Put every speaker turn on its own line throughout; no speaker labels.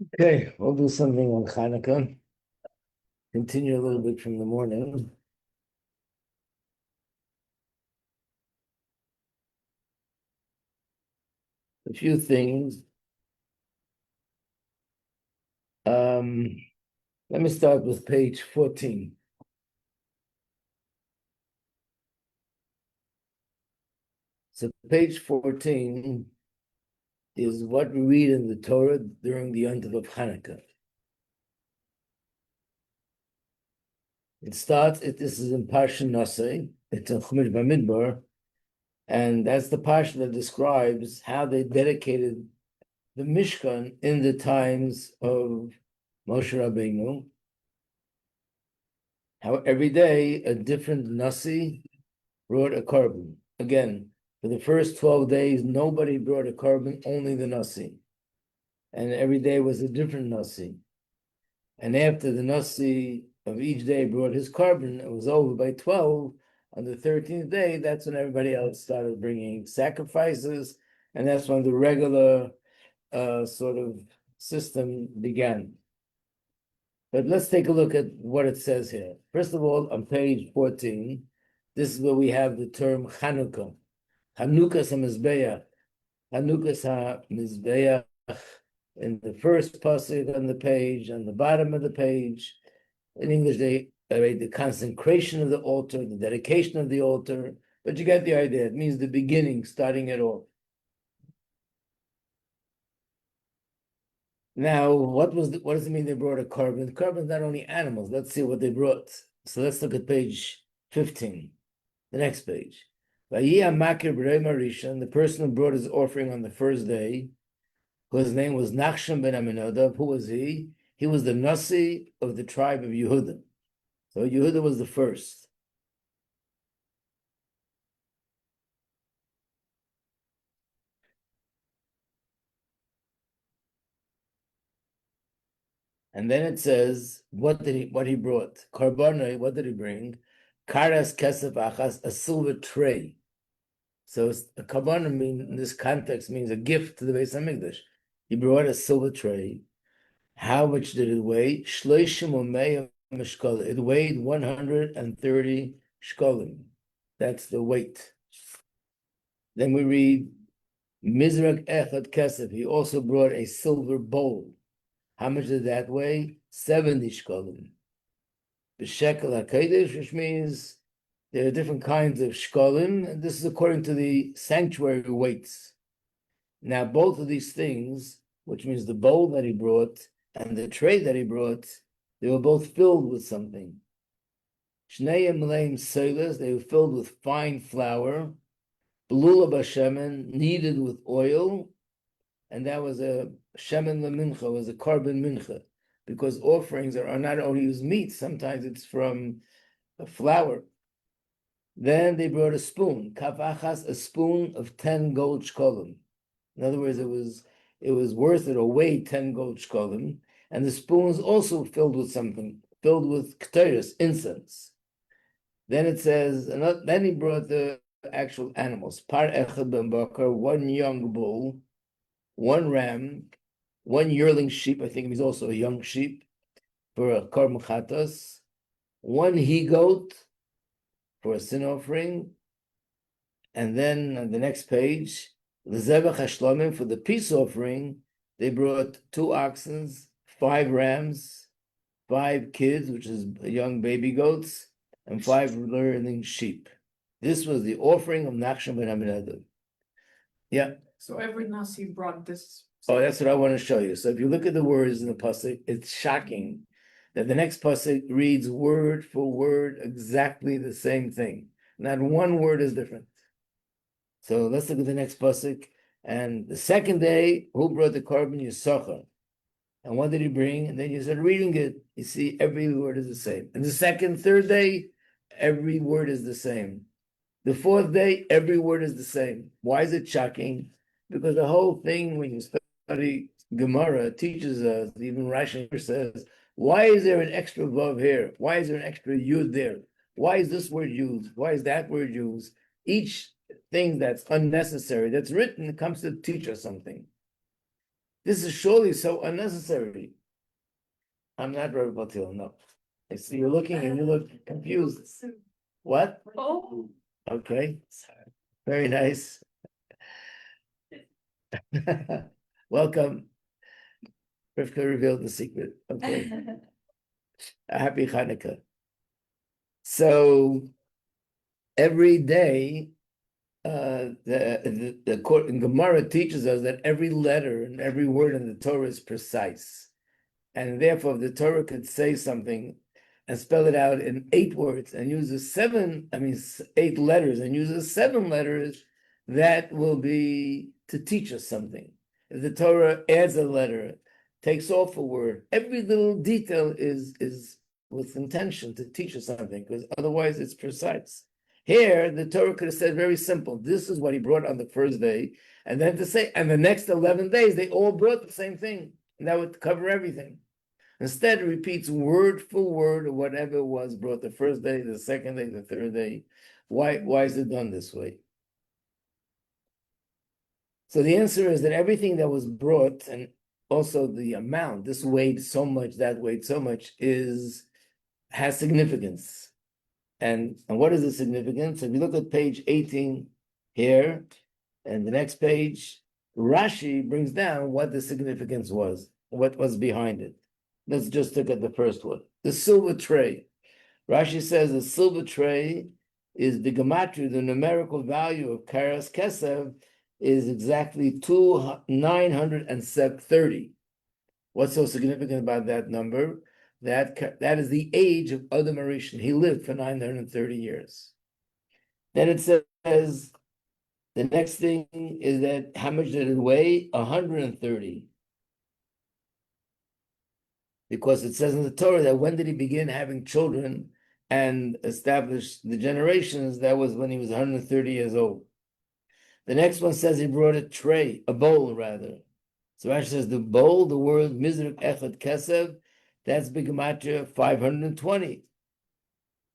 Okay, we'll do something on Chanukah. Continue a little bit from the morning. A few things. Um, Let me start with page 14. So page 14 is what we read in the Torah during the Yontif of Hanukkah. This is in Parsha Nosei, it's in Chumash Bamidbar, and that's the Parsha that describes how they dedicated the Mishkan in the times of Moshe Rabbeinu. How every day a different Nasi brought a carbon. Again, for the first 12 days, nobody brought a carbon, only the Nasi. And every day was a different Nasi. And after the Nasi of each day brought his carbon, it was over by 12. On the 13th day, that's when everybody else started bringing sacrifices. And that's when the regular sort of system began. But let's take a look at what it says here. First of all, on page 14, this is where we have the term Chanukah. Chanukah HaMizbeach. Chanukah HaMizbeach in the first pasuk on the page, on the bottom of the page. In English, they write the consecration of the altar, the dedication of the altar. But you get the idea. It means the beginning, starting it off. Now, what does it mean they brought a carbon? Carbon is not only animals. Let's see what they brought. So let's look at page 15, the next page. The person who brought his offering on the first day, whose name was Nachshon ben Aminadav. Who was he? He was the Nasi of the tribe of Yehuda. So Yehuda was the first. And then it says, what he brought? Karbanai, what did he bring? Karas kesef achas, a silver tray. So a karbanai in this context means a gift to the Beis Hamikdash. He brought a silver tray. How much did it weigh? Shloishim u'mei mishkal. It weighed 130 shkolim. That's the weight. Then we read Mizrak echad kesef. He also brought a silver bowl. How much did that weigh? 70 shkolim. B'shekel hakodesh, which means there are different kinds of shkolim, and this is according to the sanctuary weights. Now, both of these things, which means the bowl that he brought and the tray that he brought, they were both filled with something. Shnei meleim solas, they were filled with fine flour. Belula b'shemen, kneaded with oil, and that was a shemen lemincha, was a carbon mincha, because offerings are not only used meat, sometimes it's from a flour. Then they brought a spoon, kavachas, a spoon of 10 gold shkolim. In other words, it was worth it, or weighed 10 gold shkolim, and the spoon was also filled with something, filled with ketores, incense. Then it says, then he brought the actual animals, par echad ben bakar, one young bull, one ram, one yearling sheep, I think he's also a young sheep, for a korban chatas, one he-goat for a sin offering, and then on the next page, the zebach hashlomim, for the peace offering, they brought 2 oxen, 5 rams, 5 kids, which is young baby goats, and 5 yearling sheep. This was the offering of Nachshon ben Aminadav. Yeah.
So every Nasi brought this.
Oh, that's what I want to show you. So if you look at the words in the pasuk, it's shocking that the next pasuk reads word for word exactly the same thing. Not one word is different. So let's look at the next pasuk. And the second day, who brought the carbon? Yisachar. And what did he bring? And then you start reading it. You see every word is the same. And the second, third day, every word is the same. The fourth day, every word is the same. Why is it shocking? Because the whole thing, when you study Gemara, teaches us, even Rashi says, why is there an extra vav here? Why is there an extra yud there? Why is this word used? Why is that word used? Each thing that's unnecessary, that's written, comes to teach us something. This is surely so unnecessary. I'm not Rabbi Batil, no. I see you're looking and you look confused. What?
Oh.
Okay, very nice. Welcome. Rivka revealed the secret. Okay. A happy Hanukkah. So every day, the court in Gemara teaches us that every letter and every word in the Torah is precise. And therefore, if the Torah could say something and spell it out in 8 words and uses 8 letters and uses 7 letters, that will be to teach us something. If the Torah adds a letter, takes off a word, every little detail is with intention to teach us something, because otherwise it's precise. Here, the Torah could have said very simple, this is what he brought on the first day, and then to say, and the next 11 days, they all brought the same thing, and that would cover everything. Instead, it repeats word for word of whatever was brought the first day, the second day, the third day. Why is it done this way? So the answer is that everything that was brought, and also the amount, this weighed so much, that weighed so much, has significance. And what is the significance? If you look at page 18 here, and the next page, Rashi brings down what the significance was, what was behind it. Let's just look at the first one. The silver tray. Rashi says the silver tray is the gematria, the numerical value of karas kesev is exactly 930. What's so significant about that number? That is the age of Adam Arishan. He lived for 930 years. Then it says, the next thing is that how much did it weigh? 130. Because it says in the Torah that when did he begin having children and establish the generations? That was when he was 130 years old. The next one says he brought a tray, a bowl rather. So Rashi says the bowl, the word Mizrach Echad Kesev, that's B'gematria 520.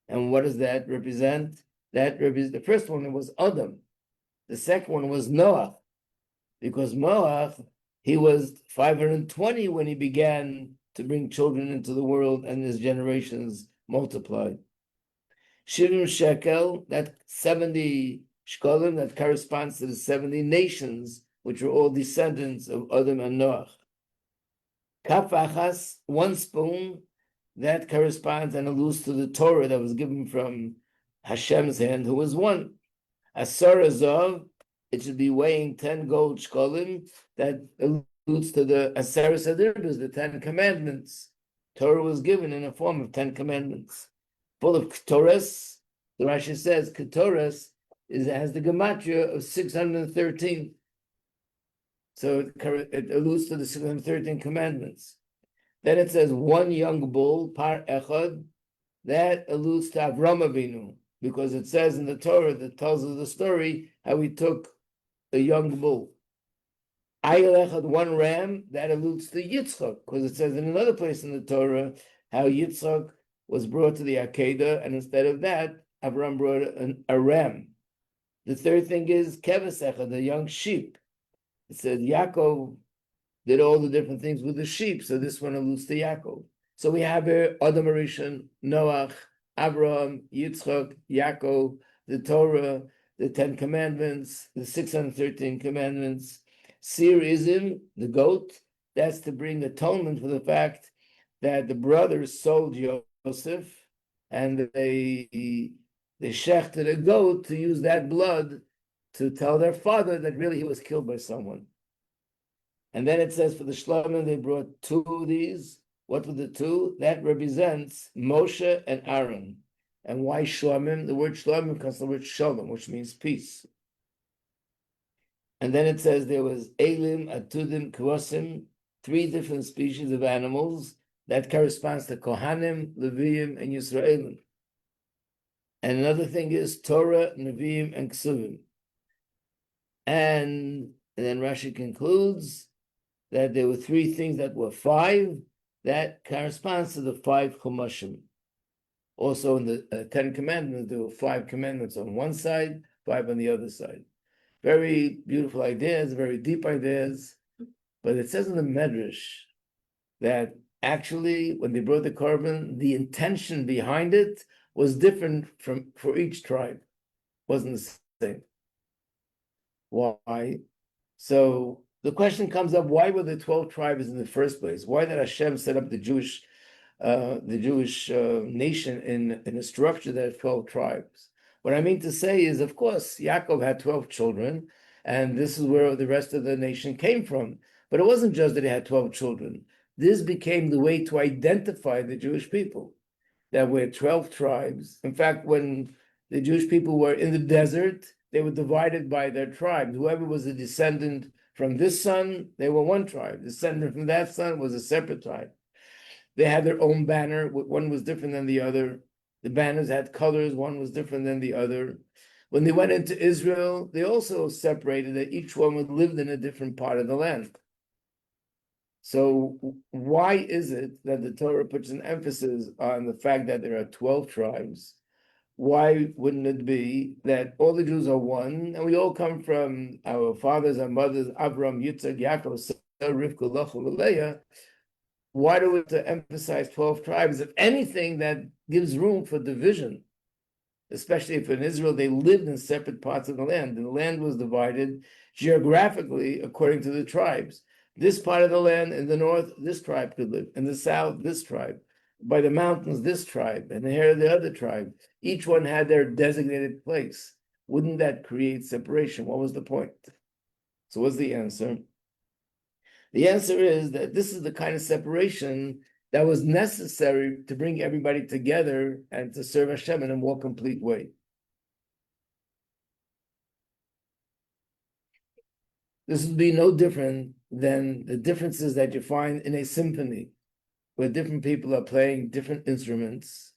And what does that represent? That represents, the first one was Adam. The second one was Noach. Because Noach, he was 520 when he began to bring children into the world, and his generations multiplied. Shivim shekel, that 70 shkolim, that corresponds to the 70 nations, which were all descendants of Adam and Noach. Kaf achas, 1 spoon, that corresponds and alludes to the Torah that was given from Hashem's hand, who was one. Asar azov, it should be weighing 10 gold shkolim, that alludes to the Aseres Adirbus, the 10 commandments. Torah was given in a form of 10 commandments. Full of Ketores, the Rashi says Ketores has the gematria of 613. So it alludes to the 613 commandments. Then it says 1 young bull, par echad, that alludes to Avram Avinu, because it says in the Torah that tells us the story how he took a young bull. Ayel echad, 1 ram, that alludes to Yitzchak, because it says in another place in the Torah how Yitzchak was brought to the Akedah, and instead of that, Avram brought a ram. The third thing is keves echad, the young sheep. It said Yaakov did all the different things with the sheep, so this one alludes to Yaakov. So we have here Adam Arishan, Noach, Abraham, Yitzchak, Yaakov, the Torah, the 10 commandments, the 613 commandments. Sirism, the goat, that's to bring atonement for the fact that the brothers sold Joseph and they shechted a goat to use that blood to tell their father that really he was killed by someone. And then it says for the Shlomim, they brought 2 of these. What were the 2? That represents Moshe and Aaron. And why Shlomim? The word Shlomim comes from the word Shalom, which means peace. And then it says there was Elim, Atudim, Kvosim, 3 different species of animals that corresponds to Kohanim, Leviim, and Yisraelim. And another thing is Torah, Neviim, and Ksuvim. And then Rashi concludes that there were 3 things that were 5, that corresponds to the 5 Chumashim. Also in the 10 commandments, there were 5 commandments on one side, 5 on the other side. Very beautiful ideas, very deep ideas, But it says in the Medrash that actually, when they brought the korban, the intention behind it was different for each tribe. Wasn't the same. Why? So the question comes up: why were there 12 tribes in the first place? Why did Hashem set up the Jewish nation in a structure that had 12 tribes? What I mean to say is, of course, Yaakov had 12 children, and this is where the rest of the nation came from. But it wasn't just that he had 12 children. This became the way to identify the Jewish people, that we're 12 tribes. In fact, when the Jewish people were in the desert, they were divided by their tribes. Whoever was a descendant from this son, they were one tribe. Descendant from that son was a separate tribe. They had their own banner. One was different than the other. The banners had colors. One was different than the other. When they went into Israel, they also separated that each one lived in a different part of the land. So why is it that the Torah puts an emphasis on the fact that there are 12 tribes? Why wouldn't it be that all the Jews are one, and we all come from our fathers and mothers, Abraham, Yitzchak, Yaakov, Sarah, Rivka, Rachel, Leah? Why do we have to emphasize 12 tribes? If anything, that gives room for division, especially if in Israel they lived in separate parts of the land. The land was divided geographically according to the tribes. This part of the land in the north, this tribe could live. In the south, this tribe. By the mountains, this tribe. And here, the other tribe. Each one had their designated place. Wouldn't that create separation? What was the point? So what's the answer? The answer is that this is the kind of separation that was necessary to bring everybody together and to serve Hashem in a more complete way. This would be no different than the differences that you find in a symphony, where different people are playing different instruments.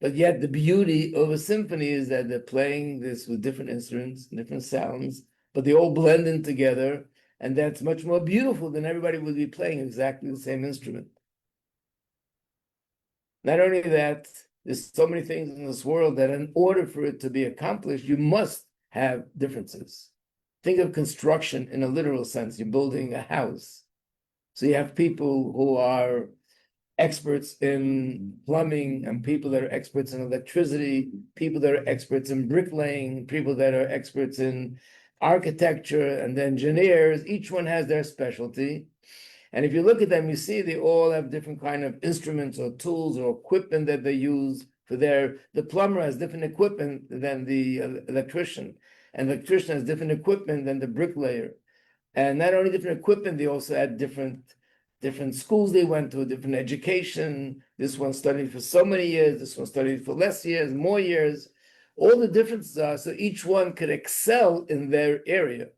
But yet the beauty of a symphony is that they're playing this with different instruments, different sounds, but they all blend in together, and that's much more beautiful than everybody would be playing exactly the same instrument. Not only that, there's so many things in this world that in order for it to be accomplished, you must have differences. Think of construction in a literal sense. You're building a house. So you have people who are experts in plumbing and people that are experts in electricity, people that are experts in bricklaying, people that are experts in architecture and engineers. Each one has their specialty. And if you look at them, you see they all have different kind of instruments or tools or equipment that they use for the plumber has different equipment than the electrician. And the electrician has different equipment than the bricklayer. And not only different equipment, they also had different schools they went to, different education. This one studied for so many years, this one studied for less years, more years. All the differences are so each one could excel in their area.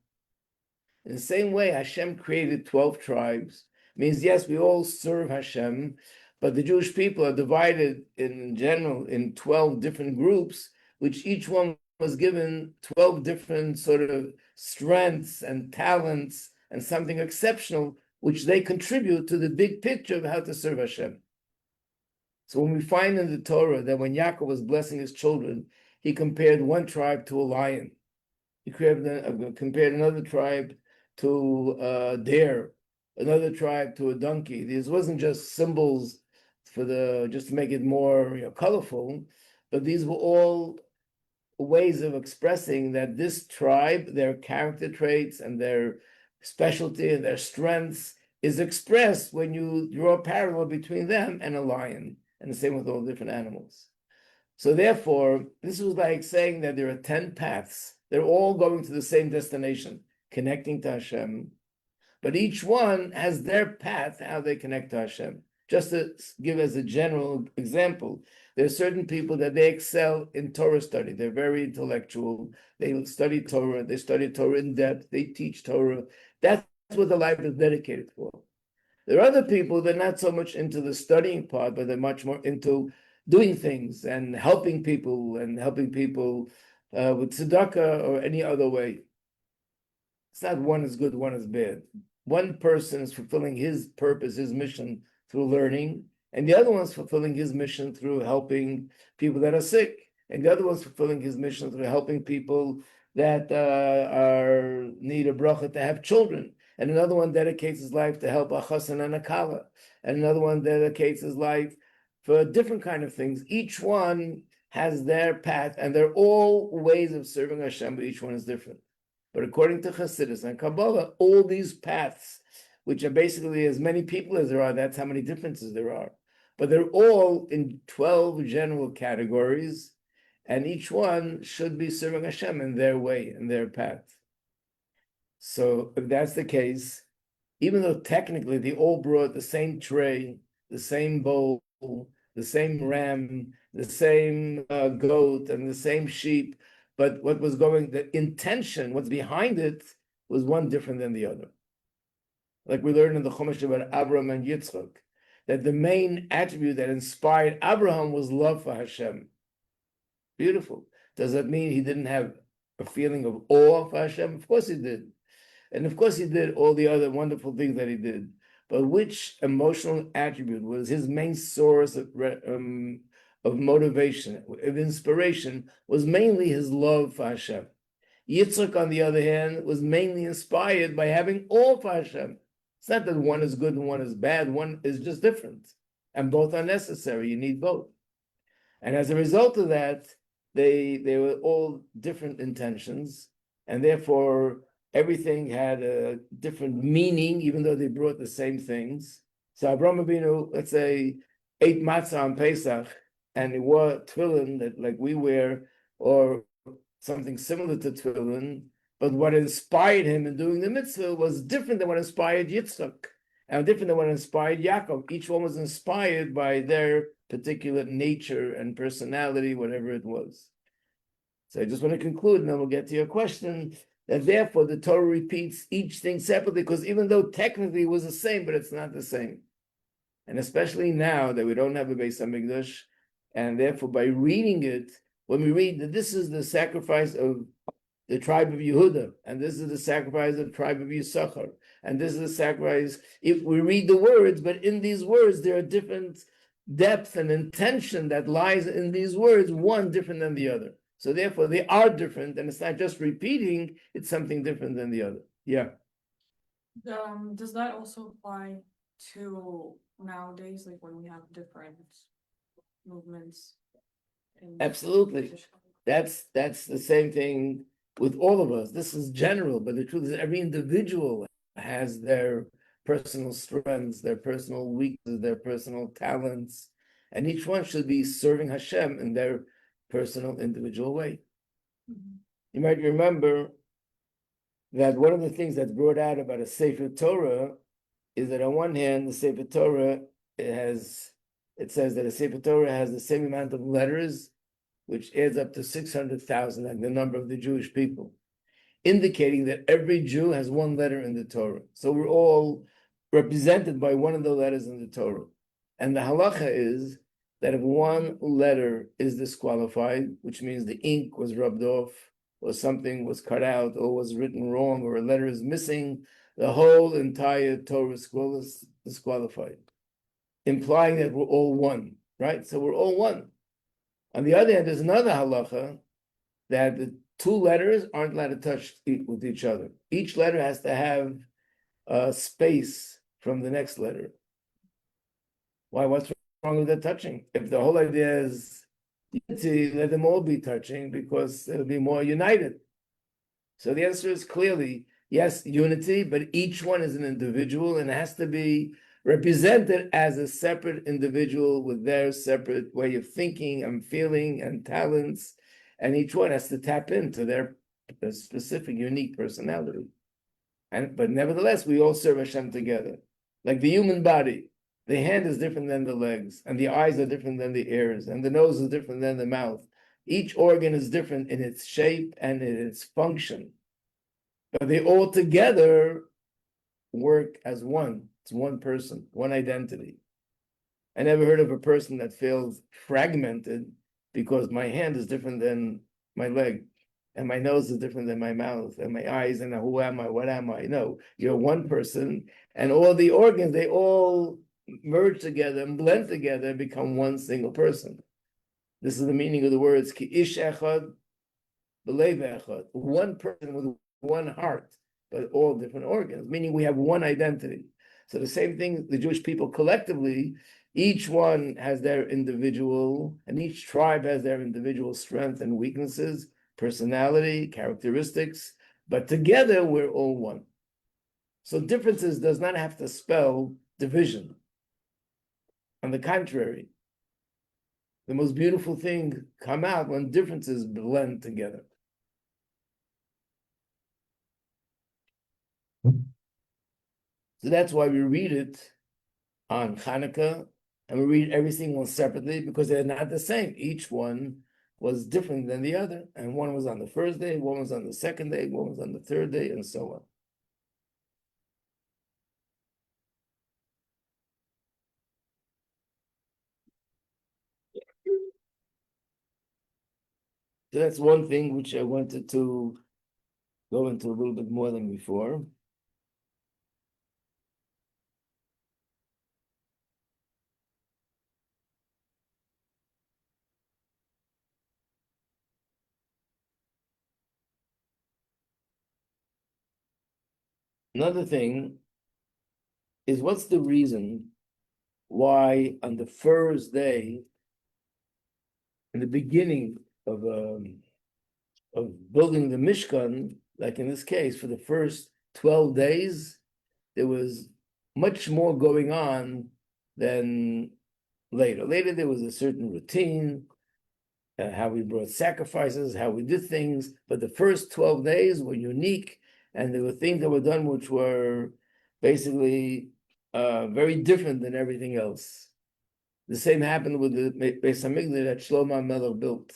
In the same way, Hashem created 12 tribes. Means, yes, we all serve Hashem, but the Jewish people are divided in general in 12 different groups, which each one was given 12 different sort of strengths and talents and something exceptional, which they contribute to the big picture of how to serve Hashem. So when we find in the Torah that when Yaakov was blessing his children, he compared one tribe to a lion. He compared another tribe to a deer, another tribe to a donkey. These wasn't just symbols just to make it more colorful, but these were all ways of expressing that this tribe, their character traits and their specialty and their strengths is expressed when you draw a parallel between them and a lion, and the same with all different animals. So therefore, this was like saying that there are 10 paths. They're all going to the same destination, connecting to Hashem. But each one has their path, how they connect to Hashem. Just to give as a general example, there are certain people that they excel in Torah study. They're very intellectual. They study Torah in depth. They teach Torah. That's what the life is dedicated for. There are other people that are not so much into the studying part, but they're much more into doing things and helping people with tzedakah or any other way. It's not one is good, one is bad. One person is fulfilling his purpose, his mission through learning, and the other one's fulfilling his mission through helping people that are sick, and the other one's fulfilling his mission through helping people that need a bracha to have children. and another one dedicates his life to help a chassan and a kala, and another one dedicates his life for different kind of things. Each one has their path, and they're all ways of serving Hashem, but each one is different. But according to Chassidus and Kabbalah, all these paths, which are basically as many people as there are, that's how many differences there are. But they're all in 12 general categories, and each one should be serving Hashem in their way, in their path. So if that's the case, even though technically they all brought the same tray, the same bowl, the same ram, the same goat, and the same sheep, but what was going, the intention, what's behind it, was one different than the other. Like we learned in the Chumash about Abraham and Yitzchak, that the main attribute that inspired Abraham was love for Hashem. Beautiful. Does that mean he didn't have a feeling of awe for Hashem? Of course he did. And of course he did all the other wonderful things that he did. But which emotional attribute was his main source of motivation, of inspiration, was mainly his love for Hashem. Yitzchak, on the other hand, was mainly inspired by having awe for Hashem. It's not that one is good and one is bad, one is just different. And both are necessary, you need both. And as a result of that, they were all different intentions, and therefore everything had a different meaning, even though they brought the same things. So Avraham Avinu, let's say, ate matzah on Pesach, and he wore tefillin that like we wear, or something similar to tefillin, but what inspired him in doing the mitzvah was different than what inspired Yitzchak, and different than what inspired Yaakov. Each one was inspired by their particular nature and personality, whatever it was. So I just want to conclude, and then we'll get to your question, that therefore the Torah repeats each thing separately, because even though technically it was the same, but it's not the same. And especially now that we don't have a Beis HaMikdash, and therefore by reading it, when we read that this is the sacrifice of the tribe of Yehuda, and this is the sacrifice of the tribe of Yisachar, and this is the sacrifice, if we read the words, but in these words there are different depth and intention that lies in these words, one different than the other. So therefore they are different, and it's not just repeating, it's something different than the other. Yeah.
Does that also apply to nowadays, like when we have different movements?
Absolutely. That's the same thing with all of us. This is general, but the truth is every individual has their personal strengths, their personal weaknesses, their personal talents, and each one should be serving Hashem in their personal, individual way.
Mm-hmm.
You might remember that one of the things that's brought out about a Sefer Torah is that on one hand, the Sefer Torah it says that a Sefer Torah has the same amount of letters, which adds up to 600,000, like the number of the Jewish people, indicating that every Jew has one letter in the Torah. So we're all represented by one of the letters in the Torah. And the halacha is that if one letter is disqualified, which means the ink was rubbed off, or something was cut out, or was written wrong, or a letter is missing, the whole entire Torah is disqualified, implying that we're all one, right? So we're all one. On the other hand, there's another halacha that the two letters aren't allowed to touch with each other. Each letter has to have a space from the next letter. Why? What's wrong with that touching? If the whole idea is unity, let them all be touching because it'll be more united. So the answer is clearly, yes, unity, but each one is an individual and has to be represented as a separate individual with their separate way of thinking and feeling and talents, and each one has to tap into their specific, unique personality. But nevertheless, we all serve Hashem together. Like the human body, the hand is different than the legs, and the eyes are different than the ears, and the nose is different than the mouth. Each organ is different in its shape and in its function, but they all together work as one. It's one person, one identity. I never heard of a person that feels fragmented because my hand is different than my leg, and my nose is different than my mouth, and my eyes, and who am I, what am I? No, you're one person, and all the organs, they all merge together and blend together and become one single person. This is the meaning of the words, ki ish echad, b'lev echad, one person with one heart. but all different organs, meaning we have one identity. So the same thing, the Jewish people collectively, each one has their individual, and each tribe has their individual strengths and weaknesses, personality, characteristics, but together we're all one. So differences does not have to spell division. On the contrary, the most beautiful thing come out when differences blend together. So that's why we read it on Chanukah, and we read every single one separately because they're not the same. Each one was different than the other, and one was on the first day, one was on the second day, one was on the third day, and so on. So that's one thing which I wanted to go into a little bit more than before. Another thing is, what's the reason why on the first day, in the beginning of building the Mishkan, like in this case, for the first 12 days, there was much more going on than later. Later, there was a certain routine, how we brought sacrifices, how we did things, but the first 12 days were unique, and there were things that were done which were basically very different than everything else. The same happened with the Beis Hamikdash that Shlomo Melech built.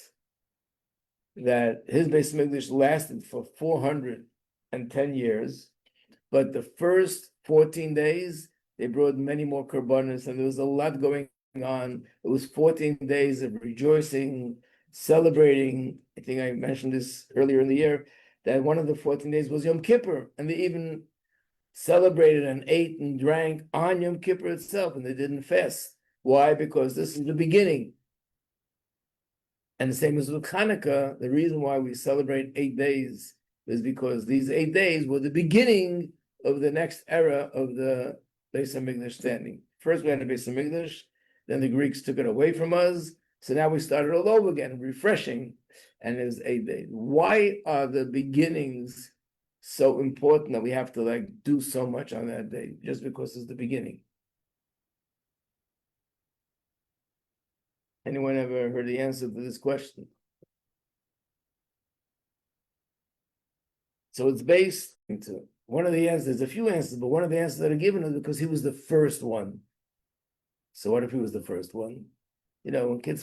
That his Beis Hamikdash lasted for 410 years, but the first 14 days they brought many more korbanos, and there was a lot going on. It was 14 days of rejoicing, celebrating. I think I mentioned this earlier in the year, that one of the 14 days was Yom Kippur, and they even celebrated and ate and drank on Yom Kippur itself, and they didn't fast. Why? Because this is the beginning. And the same as with Hanukkah, the reason why we celebrate 8 days is because these 8 days were the beginning of the next era of the Beis Hamikdash standing. First we had the Beis Hamikdash, then the Greeks took it away from us, so now we started all over again, refreshing, and it was 8 days. Why are the beginnings so important that we have to do so much on that day, just because it's the beginning? Anyone ever heard the answer to this question? So it's based into one of the answers. There's a few answers, but one of the answers that are given is because he was the first one. So what if he was the first one? When kids